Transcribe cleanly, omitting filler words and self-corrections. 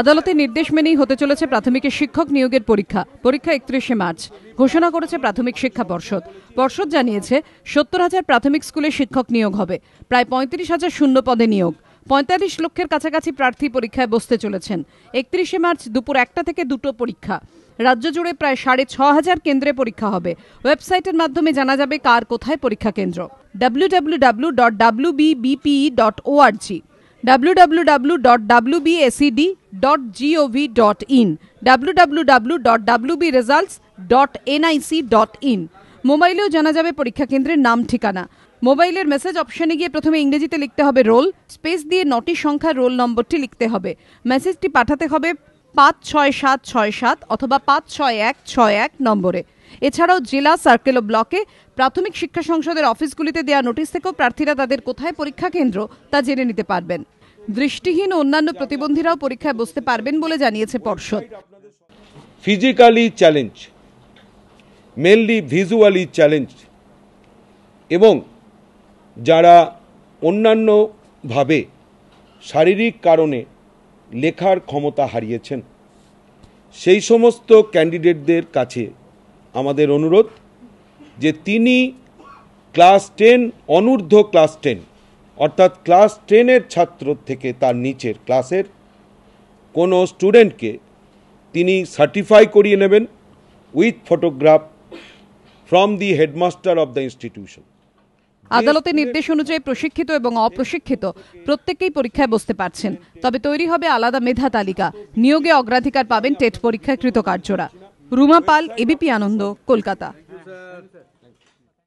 আদালতের নির্দেশ মেনেই হতে চলেছে প্রাথমিকের শিক্ষক নিয়োগের পরীক্ষা। 31শে মার্চ ঘোষণা করেছে প্রাথমিক শিক্ষা পর্ষদ। পর্ষদ জানিয়েছে 70,000 প্রাথমিক স্কুলে শিক্ষক নিয়োগ হবে। প্রায় 35,000 শূন্য পদে নিয়োগ। 45 লক্ষের কাছাকাছি প্রার্থী পরীক্ষায় বসতে চলেছেন। 31শে মার্চ দুপুর 1টা থেকে 2টো পরীক্ষা। রাজ্য জুড়ে প্রায় 6,500 কেন্দ্রে পরীক্ষা হবে। ওয়েবসাইটের মাধ্যমে জানা যাবে কার কোথায় পরীক্ষা কেন্দ্র। www.wbbpe.org, www.wbsed.gov.in, www.wbresults.nic.in। মোবাইলেও জানা যাবে পরীক্ষা কেন্দ্রের নাম ঠিকানা। মোবাইলের মেসেজ অপশনে গিয়ে প্রথমে ইংরেজিতে লিখতে হবে রোল, স্পেস দিয়ে 9টি সংখ্যার রোল নম্বরটি লিখতে হবে। মেসেজটি পাঠাতে হবে 56767 অথবা 56161 নম্বরে। এছাড়াও জেলা, সার্কেল ও ব্লকে প্রাথমিক শিক্ষা সংসদের অফিসগুলিতে দেওয়া নোটিশ থেকেও প্রার্থীরা তাদের কোথায় পরীক্ষা কেন্দ্র তা জেনে নিতে পারবেন। দৃষ্টিহীন ও অন্যান্য প্রতিবন্ধীরাও পরীক্ষায় বসতে পারবেন বলে জানিয়েছে পর্ষদ। Physically challenge, mainly visually challenge এবং যারা অন্যান্যভাবে শারীরিক কারণে লেখার ক্ষমতা হারিয়েছেন সেই সমস্ত ক্যান্ডিডেটদের কাছে আমাদের অনুরোধ যে তিনি ক্লাস 10 অনূর্ধ্ব ক্লাস 10 অর্থাৎ ক্লাস 10-এর ছাত্র থেকে তার নিচের ক্লাসের কোনো স্টুডেন্টকে তিনি সার্টিফাই করিয়ে নেবেন with photograph from the headmaster of the institution. আদালতের নির্দেশ অনুযায়ী প্রশিক্ষিত এবং অপ্রশিক্ষিত প্রত্যেকেই পরীক্ষায় বসতে পারছেন। তবে তৈরি হবে আলাদা মেধা তালিকা। নিয়োগে অগ্রাধিকার পাবেন টেট পরীক্ষায় কৃতকার্যরা। রুমা পাল, এবিপি আনন্দ, কলকাতা।